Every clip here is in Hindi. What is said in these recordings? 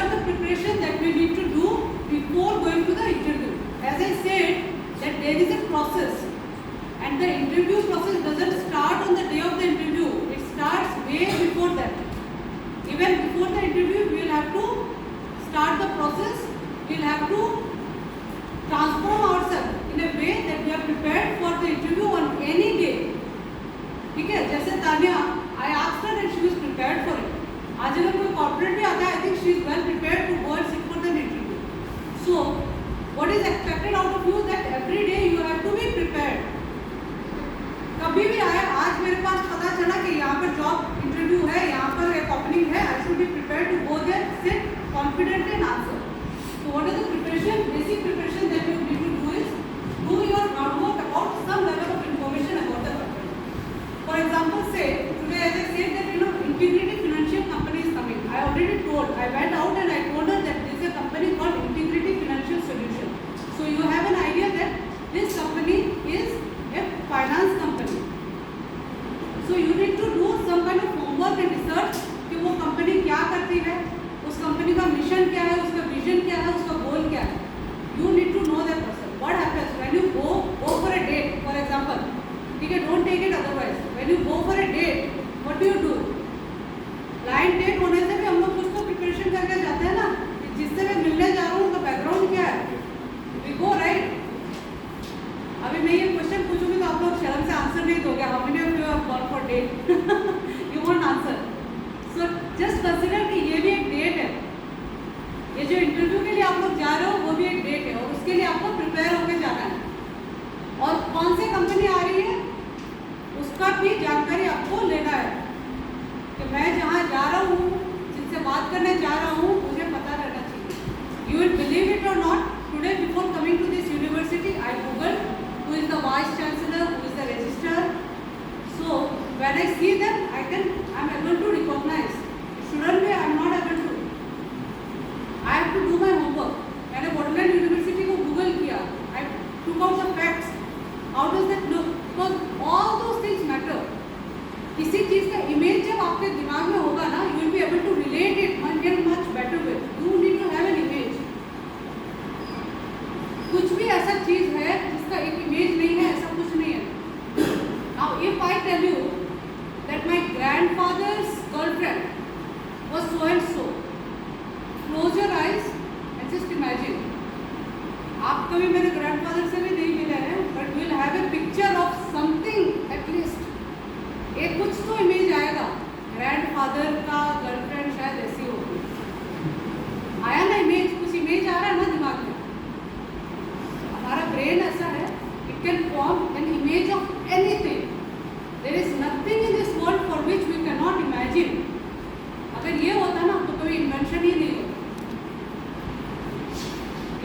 are the preparation that we need to do before going to the interview. As I said, that there is a process, and the interview process doesn't start on the day of the interview. It starts way before that. Even before the interview, we will have to start the process. We will have to transform ourselves in a way that we are prepared for the interview on any day. ठीक है, जैसे Tania, I asked her and she was prepared for it. आज अगर कोई corporate भी आता है, I think she is well prepared to go and sit for the interview. So, what is expected out of you that every day you have to be prepared. कभी भी आए, आज मेरे पास पता चला कि यहाँ पर जॉब इंटरव्यू है, यहाँ पर एक ओपनिंग है, I should be prepared to go there, sit confidently and answer. So, what is the preparation? Basic preparation that you need to do is do your groundwork about some level of information about the company. For example, say today as I said that Integrity Financial Company is coming. I already told. I went out and I told her that there is a company called Integrity Financial Solution. So you have an idea that this company is a finance company. So you need to do some kind of homework and research कि वो company क्या करती है, उस company का mission क्या है, उसका vision क्या है, उसका goal क्या है. You need to know that person. What happens when you go for a date, for example? ठीक है, don't take it otherwise. When you go for a date, what do? Blind date होने से भी हम लोग कुछ तो प्रिपरेशन करके जाते हैं ना, जिससे मैं मिलने जा रहा हूँ उनका बैकग्राउंड क्या है. We go right. अभी मैं ये क्वेश्चन पूछूंगी तो आप लोग शर्म से आंसर नहीं दोगे. How many of you have gone for date? You won't answer. So just consider कि ये भी एक डेट है. ये जो इंटरव्यू के लिए आप लोग जा रहे हो वो भी एक डेट है और उसके लिए आपको प्रिपेयर होकर जाना है. और कौन सी कंपनी आ रही है उसका भी जानकारी आपको लेना है कि मैं जहाँ जा रहा हूँ, जिनसे बात करने जा रहा हूँ, मुझे पता रहना चाहिए. You will believe it or not, today before coming to this university, I googled who is the vice chancellor, who is the registrar. So when I see them, I am able to recognize. Shouldn't be, I am not able to. I have to do my homework. मैंने बॉडलैंड यूनिवर्सिटी को गूगल किया. I took out the facts. How does that look? Because all those things matter. किसी चीज़ का इमेज जब आपके दिमाग में होगा ना, you will be able to relate it much better with. You need to have an image. कुछ भी ऐसा चीज़ है जिसका एक इमेज नहीं है, ऐसा कुछ नहीं है. Now if I tell you that my grandfather's girlfriend was so and so, close your eyes and just imagine. आप कभी मेरे ग्रैंडफादर से भी नहीं मिले हैं, but you will have a picture of something at least. एक कुछ तो इमेज आएगा. ग्रैंडफादर का गर्लफ्रेंड शायद ऐसी होगी. आया ना इमेज, कुछ इमेज आ रहा है ना दिमाग में. हमारा ब्रेन ऐसा है, it can form an image of anything. There is nothing in this world for which we can not imagine. अगर ये होता ना तो कोई इन्वेंशन ही नहीं होता.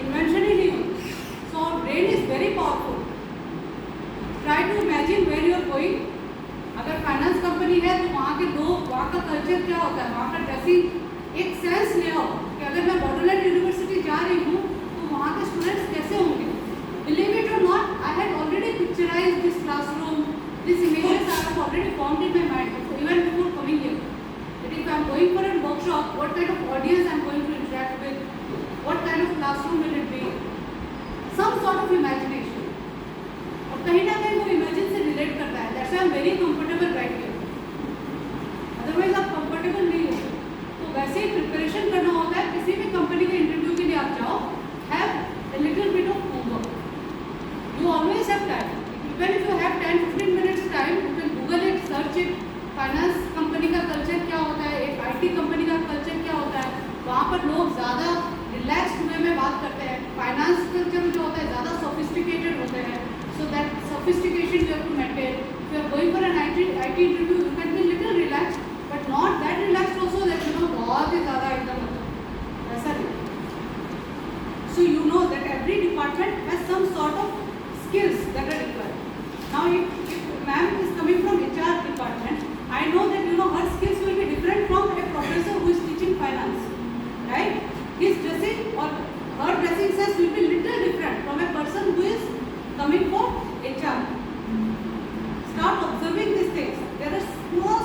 इन्वेंशन ही नहीं होती. So our brain is very powerful. Try to imagine where you are going. अगर फाइनेंस कंपनी है तो वहाँ के लोग, वहाँ का कल्चर क्या होता है, वहाँ का ड्रेसिंग, एक सेंस ले आओ कि अगर मैं बॉडलैंड यूनिवर्सिटी जा रही हूँ तो वहाँ के स्टूडेंट्स कैसे होंगे. Believe it or not, I had already picturise this classroom, this images I have already formed in my mind even before coming here. That if I am going for an workshop, what kind of audience I am going to interact with, what kind of classroom will it be, some sort of imagination. और कहीं ना कहीं वो इमेजिन से रिलेट करता है. That's I am very comfortable right here. Otherwise आप कंफर्टेबल नहीं हो. तो वैसे ही प्रिपरेशन करना होता है. किसी भी कंपनी के इंटरव्यू के लिए आप जाओ, have a little bit of homework. You always have time. Even if you have 10-15 minutes time, you can Google it, search it. Finance company का कल्चर क्या होता है, एक आईटी कंपनी का कल्चर क्या होता है. वहाँ पर लोग ज़्यादा रिलैक्स्ड वे में बात करते हैं. फाइनेंस कल्चर जो होता है ज़्यादा सोफिस्टिकेटेड होते हैं. So that sophistication you have to maintain. If you are going for an IT interview, you can be little relaxed, but not that relaxed also that बहुत ही ज़्यादा एकदम ऐसा नहीं. So you know that every department has some sort of skills that are required. Now if ma'am is coming from HR department, I know that her skills will be different from a professor who is teaching finance, right? His dressing or her dressing sense will be little different from a person who is coming for HR. Start observing these things. There are small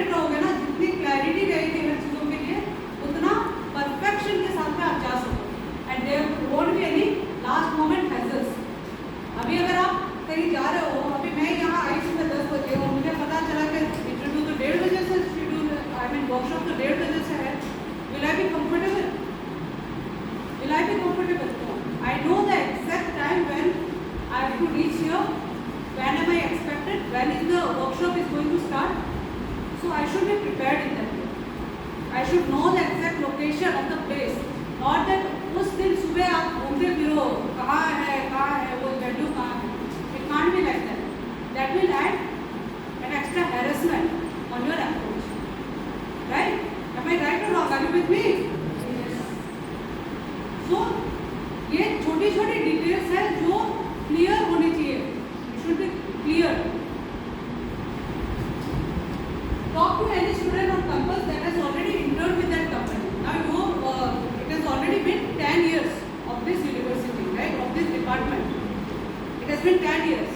clarity रहोगे ना, जितनी क्लैरिटी रहेगी हर चीज़ों के लिए उतना परफेक्शन के साथ में आप जा सकोगे and there won't be any last moment hassles. अभी अगर आप कहीं जा रहे हो, अभी मैं यहाँ आई सुबह 10 बजे और मुझे पता चला कि इंटरव्यू तो 1:30 बजे से शेड्यूल, आई मीन वर्कशॉप तो 1:30 बजे से है, will I be comfortable? Will I be comfortable? No. I know the exact time when I have to reach here, when am I expected, when is the workshop is going to start. So I should be prepared in that way. I should know the exact location of the place. Not that उस दिन सुबह आप घूमते फिरो कहाँ है वो वेन्यू कहाँ है. It can't be like that. That will add an extra harassment on your approach. Right? Am I right or wrong? Are you with me? तो ये छोटी छोटी डिटेल्स है जो क्लियर होनी चाहिए, should be clear. Talk to any student on campus that has already intern with that company. Now it has already been 10 years of this university, right, of this department. It has been 10 years।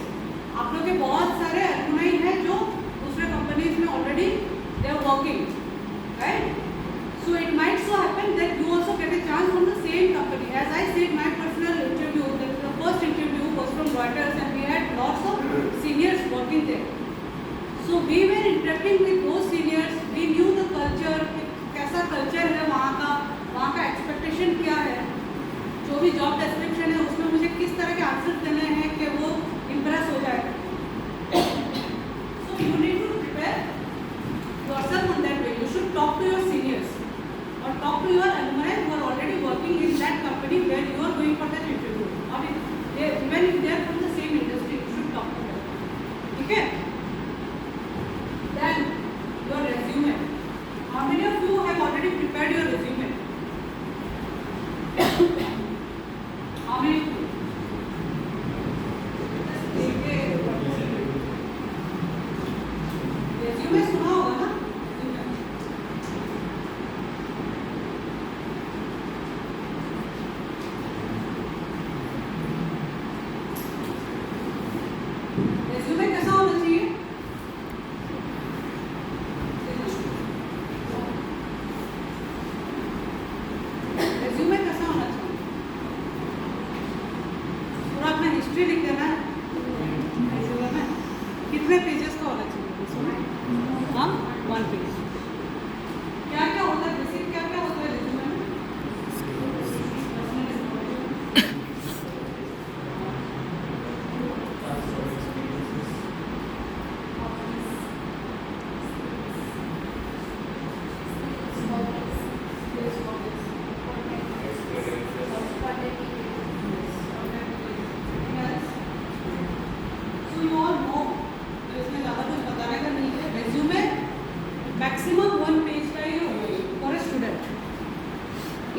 आप लोग के बहुत सारे एलुमनाई हैं जो दूसरे कंपनीज में already they are working, right. So it might so happen that you also get a chance from the same company. As I said, my personal interview, the first interview was from Reuters and we had lots of seniors working there. So we were interacting with those seniors. We knew the culture, कैसा culture है वहाँ का expectation क्या है, जो भी job description है उसमें मुझे किस तरह के answers देने हैं कि वो impress हो जाए. So you need to prepare yourself on that way. You should talk to your seniors. Or talk to your alumni who are already working in that company where you are going for that interview. Or even if they are from the same industry, you should talk to them. Okay? Then your resume. How many of you have already prepared your resume? How many of you? resume सुना होगा ना? रेज्यूमे कैसा होना चाहिए? रेज्यूमे कैसा होना चाहिए? पूरा अपना हिस्ट्री लिख देना है रेज्यूमे में। कितने पेजेस का होना चाहिए? हाँ, 1 पेज। क्या क्या होता है बेसिक, क्या क्या होता है रेज्यूमे में?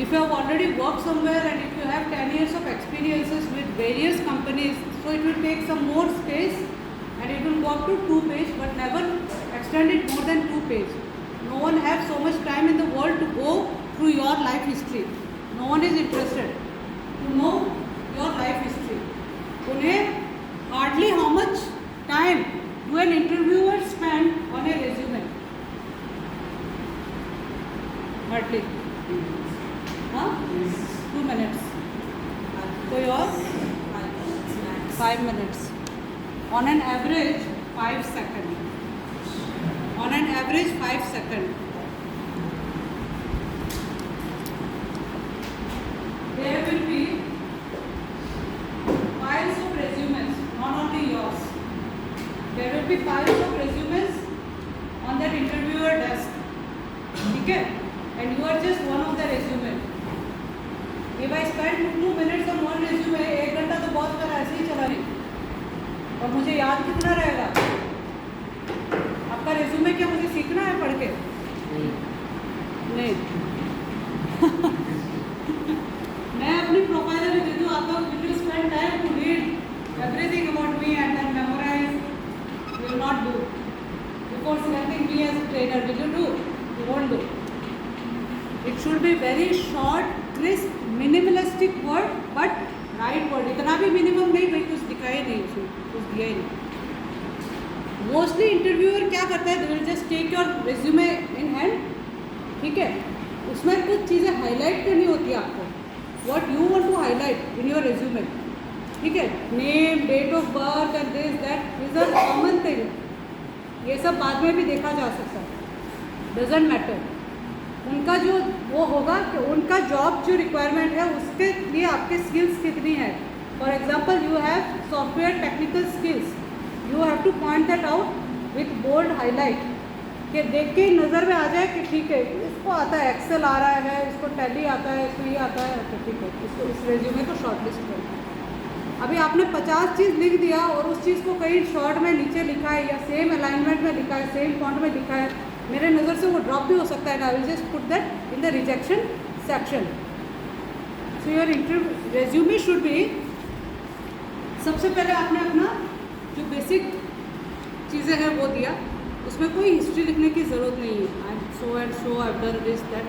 If you have already worked somewhere and if you have 10 years of experiences with various companies, so it will take some more space and it will go up to 2 pages, but never extend it more than 2 pages. No one has so much time in the world to go through your life history. No one is interested to know your life history. उन्हें hardly how much time do an interviewer spend on a resume? Hardly. 2 minutes. So yours? 5 minutes. On an average, 5 seconds. On an average, 5 seconds. There will be piles of resumes, not only yours. There will be piles of resumes on that interviewer desk. Okay? And you are just one of the resume. If I spend 2 minutes on one resume, 1 घंटा तो बहुत मेरा ऐसे ही चला रही, और मुझे याद कितना रहेगा? आपका रेज्यूमे क्या मुझे सीखना है पढ़ के? नहीं। मैं अपनी प्रोफाइल में दे दूँ, आप लोग will spend time to read everything about me and then memorise, will not do. Before selecting me as a trainer, will you do? You won't do. It should be very short, crisp, minimalistic word, but right word. इतना भी minimum नहीं भाई, कुछ दिखाई नहीं उसमें, कुछ दिया ही नहीं। मोस्टली इंटरव्यूअर क्या करता है, they will just take your resume in hand, ठीक है, उसमें कुछ चीज़ें हाईलाइट करनी होती है आपको, what you want to highlight in your resume, ठीक है, name, date of birth and this that is a common thing, ये सब बाद में भी देखा जा सकता है, डजेंट मैटर। उनका जो वो होगा कि उनका जॉब जो रिक्वायरमेंट है उसके लिए आपके स्किल्स कितनी है। For example you have software technical skills, you have to point that out with bold highlight, कि देख के ही नज़र में आ जाए कि ठीक है इसको आता है, एक्सेल आ रहा है, इसको टैली आता है, इसको ये आता है, तो ठीक है, इसको इस रेज्यूमे को शॉर्टलिस्ट करें। अभी आपने 50 चीज़ लिख दिया और उस चीज़ को कहीं शॉर्ट में नीचे लिखा है या सेम अलाइनमेंट में लिखा है, सेम फॉन्ट में लिखा है, मेरे नज़र से वो ड्रॉप भी हो सकता है, I will just put that in the rejection section. So your interview resume should be, सबसे पहले आपने अपना जो बेसिक चीज़ें हैं वो दिया, उसमें कोई हिस्ट्री लिखने की ज़रूरत नहीं है, I am so and so, I have done this that,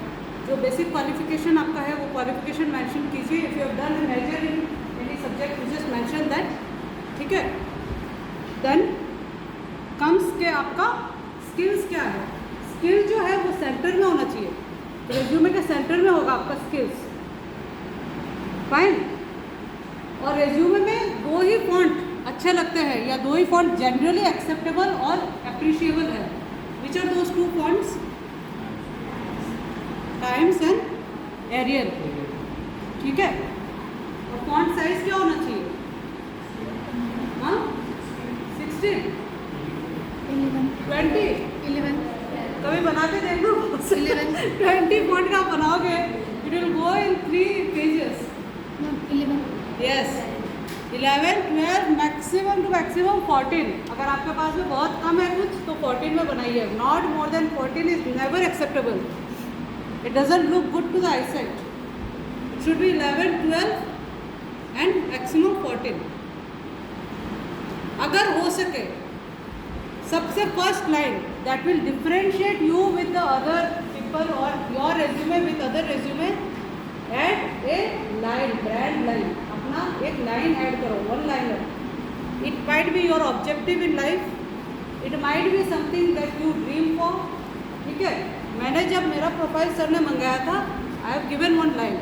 जो बेसिक क्वालिफिकेशन आपका है वो क्वालिफिकेशन मेंशन कीजिए, if you have done a major in any subject you just mention that, ठीक है। देन कम्स के आपका स्किल्स क्या है, स्किल जो है वो सेंटर में होना चाहिए, रेज्यूमे के सेंटर में होगा आपका स्किल्स, फाइन। और रेज्यूमे में 2 ही फॉन्ट अच्छे लगते हैं या 2 ही फॉन्ट जनरली एक्सेप्टेबल और अप्रिशिएबल है, which are those 2 fonts, Times and Arial, ठीक है। और फॉन्ट साइज क्या होना चाहिए, हाँ 16, 20, 11, कभी बना के देख लो 20 फॉन्ट का बनाओगे, it will go in 3 pages, 11, yes 11, 12, maximum to maximum 14, अगर आपके पास में बहुत कम है कुछ तो 14 में बनाइए, not more than 14 is never acceptable, it doesn't look good to the eyesight, it should be 11, 12 and maximum 14। अगर हो सके सबसे first line that will differentiate you with the other people और your resume with other resume, add a line, brand line, अपना एक लाइन ऐड करो, 1 liner, it might be your objective in life, it might be something that you dream for, ठीक है। मैंने जब मेरा प्रोफाइल सर ने मंगाया था, I have given 1 line,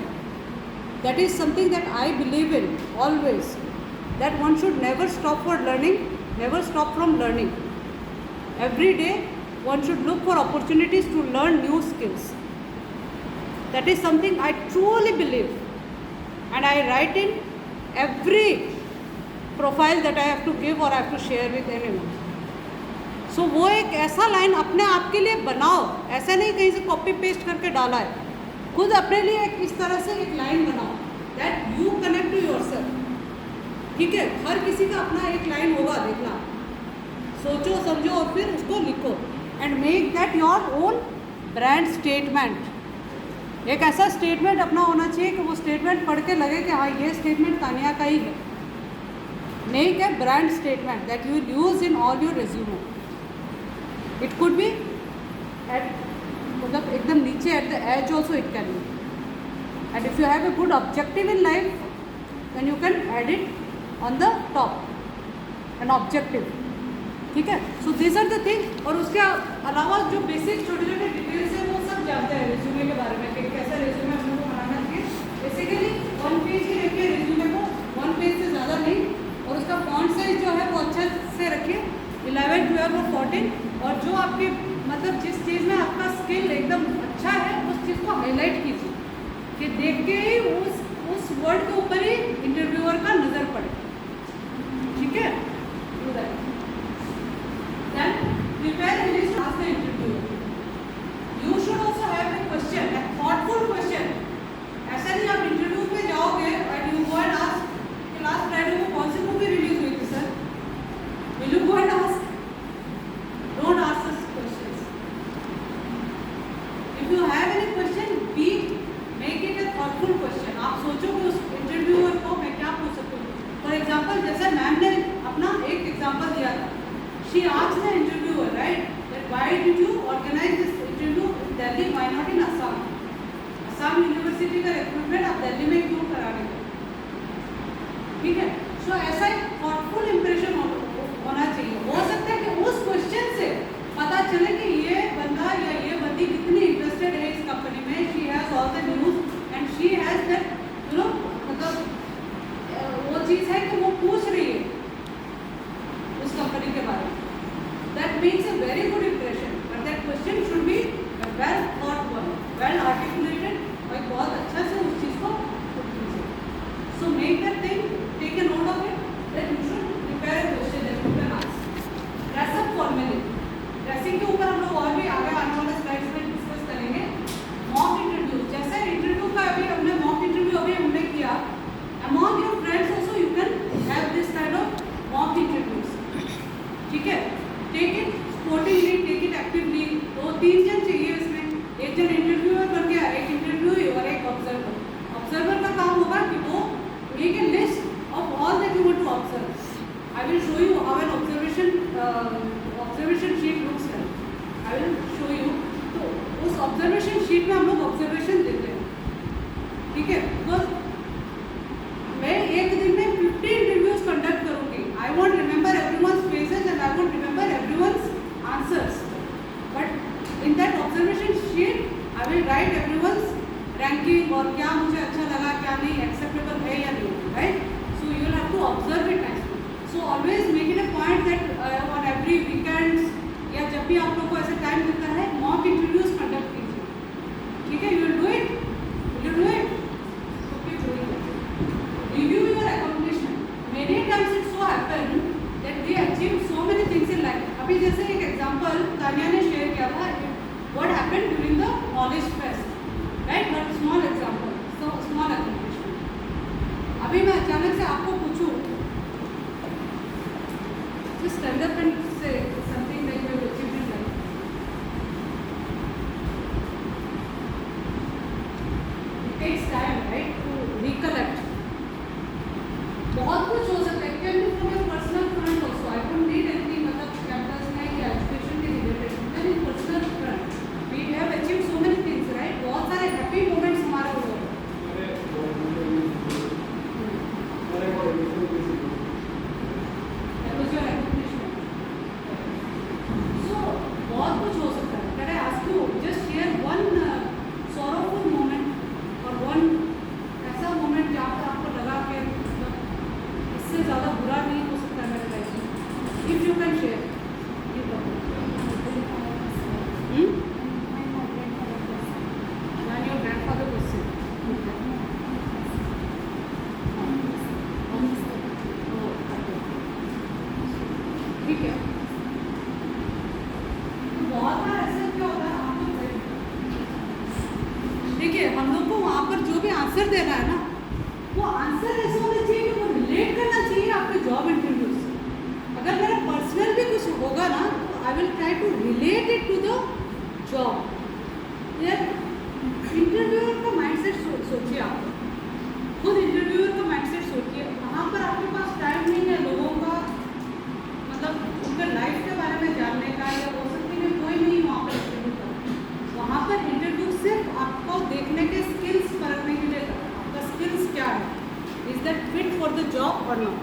that is something that I believe in always, that one should never stop for learning, never stop from learning, every day one should look for opportunities to learn new skills, that is something I truly believe and I write in every profile that I have to give or I have to share with anyone. So वो एक ऐसा लाइन अपने आप के लिए बनाओ, ऐसा नहीं कहीं से कॉपी पेस्ट करके डाला है, खुद अपने लिए इस तरह से एक लाइन बनाओ that you connect to yourself, ठीक है। हर किसी का अपना एक लाइन होगा, देखना, सोचो समझो और फिर उसको लिखो and make that your own brand statement। एक ऐसा स्टेटमेंट अपना होना चाहिए कि वो स्टेटमेंट पढ़ के लगे कि हाँ ये स्टेटमेंट तानिया का ही है, नहीं क्या brand statement that you use in all your resume, it could be at, मतलब एकदम नीचे at the edge also it can be, and if you have a good objective in life then you can add it on the top, an objective, ठीक है। So this are the thing, और उसके अलावा जो बेसिक छोटे छोटे डिटेल्स हैं वो सब जानते हैं रेज्यूमे के बारे में कि कैसा रेज्यूमे हम लोग को बनाना चाहिए। बेसिकली 1 पेज ही रखिए रेज्यूमे को, 1 पेज से ज़्यादा नहीं, और उसका फॉन्ट साइज जो है वो अच्छे से रखिए, 11, 12 और 14, और जो आपके मतलब जिस चीज़ में आपका स्किल एकदम अच्छा है उस चीज़ को हाईलाइट कीजिए कि देख के ही उस वर्ड के ऊपर ही इंटरव्यूअर का नज़र पड़े, ठीक है। Then prepare a list to ask the interviewer. You should also have a question, a thoughtful question. ऐसा नहीं आप इंटरव्यू पे जाओगे and you go and ask कि लास्ट फ्राइडे को कौन सी मूवी रिलीज हुई थी sir, will you go and ask? Don't ask such questions. If you have any question, make it a thoughtful question. आप सोचो कि उस इंटरव्यूअर को मैं क्या पूछ सकती हूँ। फॉर एग्जाम्पल जैसे मैम ने अपना एक एग्जाम्पल दिया था, she asked the interviewer, right, that why did you organize this interview in Delhi, why not in Assam? Assam University का recruitment आप दिल्ली में क्यों करा रहे हो, ठीक है। सो ऐसा एक thoughtful impression होना चाहिए। हो सकता है कि उस very good impression, but that question should be well thought one, well articulated, और बहुत अच्छा से उस चीज़ को put कीजिए. So make that thing, take a note of it, then you should prepare a question that you can ask. Dress up formally. Dressing के ऊपर हम लोग और भी आगे आने वाले स्लाइड्स में डिस्कस करेंगे. मॉक इंटरव्यू, जैसे इंटरव्यू का अभी हमने मॉक इंटरव्यू अभी हमने किया, among your friends also you can have this kind of mock interviews. ठीक है, take it sportively, take it actively. तो 3 जन चाहिए इसमें, एक जन इंटरव्यूअर बन गया, एक इंटरव्यूई और एक ऑब्जर्वर. ऑब्जर्वर का काम होगा कि वो make a list of all that you want to observe. I will show you how an observation sheet looks like. I will show you. तो उस ऑब्जर्वेशन शीट में हम लोग ऑब्जर्वेशन देते हैं. ठीक है, बिकॉज मैं एक दिन में 50 इंटरव्यूज कंडक्ट करूँगी. I want remember everyone's faces and I want remember everyone's answers, but in that observation sheet I will write everyone's ranking और क्या मुझे अच्छा लगा, क्या नहीं, एक्सेप्टेबल है या नहीं. Right, so you will have to observe it nicely. So always make it a point that on every weekends या जब भी आप लोग को ऐसे टाइम मिलता है मॉक इंटरव्यूज कंडक्ट कीजिए. ठीक है, you will do it, you do it. Review your accomplishment. Many times it so happen that we achieve so many things in life. अभी जैसे एक एग्जांपल तानिया ने शेयर किया था, what happened during the knowledge fest, right? But small example, so small accomplishment. अभी मैं अचानक से आपको पूछूं, just stand up and say something like you have achieved in life. It takes time, right, to recollect. बहुत कुछ हो सकता है. Can be from your personal front also. I don't need anything मतलब कैंपस में या एजुकेशन के related. Then in personal front we have achieved so many things, right. बहुत सारे हैप्पी मोमेंट्स हमारे हुए हैं. सो बहुत कुछ हो सकता है. Can I ask you just share one sorrowful moment और वन ऐसा मोमेंट जहाँ पर आपको लगा कि इससे ज़्यादा बुरा नहीं हो सकता मेरे लाइफ में. If you can share. Your grandfather was sick. ठीक है, बहुत बार ऐसा क्या होता है आप लोग. देखिए, हम लोग को वहाँ पर जो भी आंसर देना है ना, वो आंसर ऐसा होना चाहिए कि वो रिलेट करना चाहिए आपके जॉब इंटरव्यू से. अगर मेरा पर्सनल भी कुछ होगा ना, तो I will try to relate it to the job. यार इंटरव्यूअर का माइंडसेट सोचिए. आप खुद इंटरव्यूअर का माइंडसेट सोचिए. वहाँ पर आपके पास टाइम नहीं है लोगों का मतलब उनके लाइफ के बारे में जानने का, या हो सकती है कोई नहीं वहाँ पर इंटरव्यू का. वहाँ पर इंटरव्यू सिर्फ आपको देखने के स्किल्स परखने के लिए करना. आपका स्किल्स क्या है, is that fit for the job or not.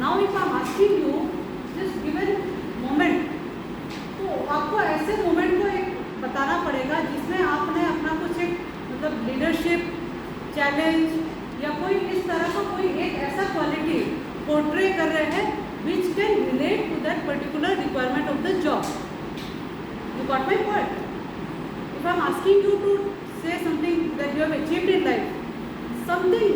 Now if I am asking you just given moment, तो आपको ऐसे मोमेंट को एक बताना पड़ेगा जिसमें आपने अपना कुछ एक मतलब लीडरशिप चैलेंज या कोई इस तरह का कोई एक ऐसा क्वालिटी पोर्ट्रे कर रहे हैं which can relate to that particular requirement of the job. You got my point? If I am asking you to say something that you have achieved in life, something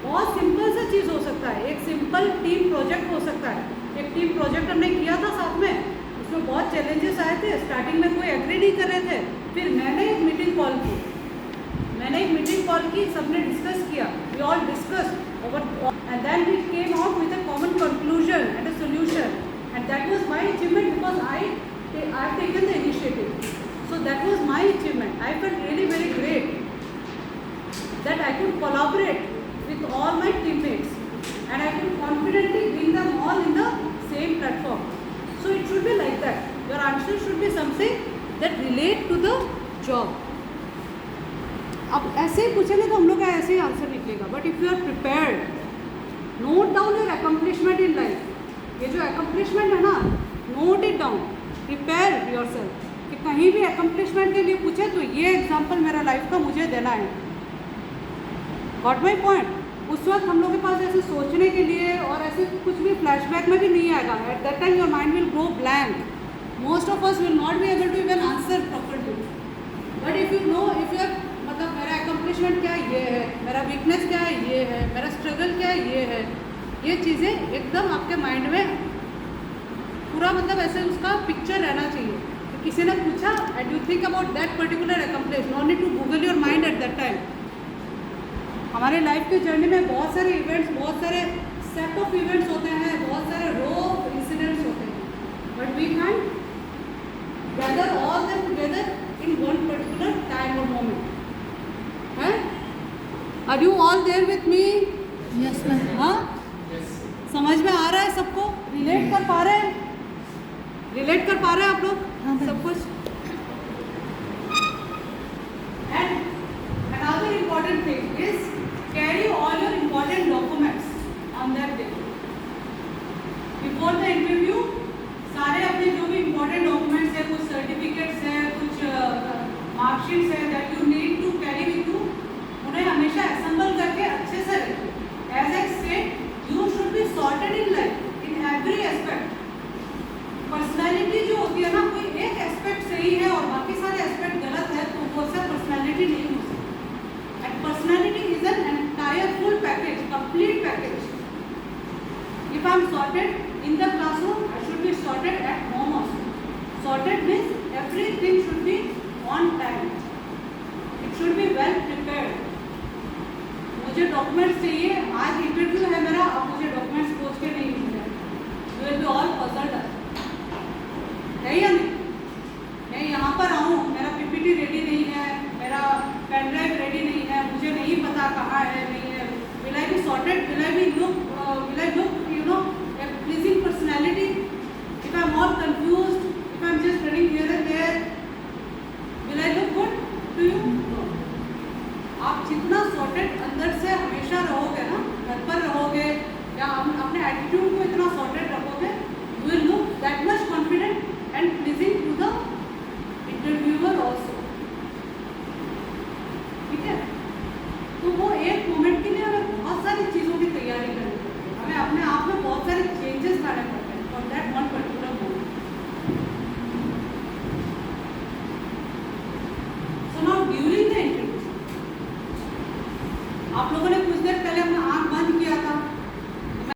बहुत सिंपल सा चीज़ हो सकता है. एक सिंपल टीम प्रोजेक्ट हो सकता है. एक टीम प्रोजेक्ट हमने किया था साथ में, उसमें बहुत चैलेंजेस आए थे. स्टार्टिंग में कोई एग्री नहीं कर रहे थे. फिर मैंने एक मीटिंग कॉल की, सबने डिस्कस किया. We all discuss over and then we came out with a common conclusion and a solution. And that was my achievement because I have taken the initiative. So that was my achievement. I felt really very great that I could collaborate with all my teammates and I could confidently bring them all in the same platform. So it should be like that. Your answer should be something that relate to the job. अब ऐसे ही पूछेंगे तो हम लोग का ऐसे ही आंसर निकलेगा. But if you are prepared, note down your accomplishment in life. ये जो अकम्पलिशमेंट है ना, note it down. Prepare your self कि कहीं भी अकम्पलिशमेंट के लिए पूछे तो ये एग्जाम्पल मेरा लाइफ का मुझे देना है. Got my point. उस वक्त हम लोग के पास ऐसे सोचने के लिए और ऐसे कुछ भी फ्लैशबैक में भी नहीं आएगा. Eight that time your mind will go blank. Most of us will not be able to even answer properly. But if you know, if you have मतलब मेरा accomplishment क्या ये है, मेरा weakness क्या ये है, मेरा struggle क्या ये है, ये चीज़ें एकदम आपके माइंड में पूरा मतलब ऐसे उसका पिक्चर रहना चाहिए. तो किसी ने पूछा and you think about that particular accomplishment, no need to google your mind at that time. हमारे लाइफ की जर्नी में बहुत सारे इवेंट्स, बहुत सारे सेट ऑफ इवेंट्स होते हैं, बहुत सारे रो ऑफ इंसिडेंट्स होते हैं, but we can gather all them together in one particular time और मोमेंट. है, are you all there with me? Yes ma'am. हाँ, समझ में आ रहा है सबको? रिलेट कर पा रहे हैं? रिलेट कर पा रहे हैं आप लोग? हाँ, सब कुछ. And another important thing is carry all your important documents on that day. Before the interview, सारे अपने जो भी important documents है, कुछ certificates है, कुछ marksheets है that you need to carry with you, उन्हें हमेशा assemble करके अच्छे से रखिए. As I said, you should be sorted in life in every aspect. Personality जो होती है ना, कोई एक एस्पेक्ट सही है और बाकी सारे एस्पेक्ट गलत है तो वो सब पर्सनैलिटी नहीं हो सकती. And personality is an entire full package, complete package. If I am sorted in the classroom, I should be sorted at home also. Sorted means everything should be on time, it should be well prepared. मुझे डॉक्यूमेंट्स चाहिए, आज इंटरव्यू है मेरा, अब मुझे डॉक्यूमेंट्स खोज के नहीं मिल रहे, you will be all puzzled. है या नहीं? मैं यहाँ पर आऊँ, मेरा पीपीटी रेडी नहीं है, मेरा पेन ड्राइव रेडी नहीं है, मुझे नहीं पता कहाँ है, नहीं है. Will I be sorted? Will I look you know a pleasing personality? If I am all confused, if I am just running here and there, will I look good to you? आप जितना सॉर्टेड अंदर से हमेशा रहोगे ना, घर पर रहोगे या अपने एटीट्यूड को इतना सॉर्टेड रखोगे, you will look that much confident and pleasing to the interviewer also. ठीक है? तो वो एक मोमेंट के लिए हमें बहुत सारी चीज़ों की तैयारी करनी पड़ती है, हमें अपने आप में बहुत सारे चेंजेस लाने पड़ते हैं for that one particular moment. So now during the interview, आप लोगों ने कुछ देर पहले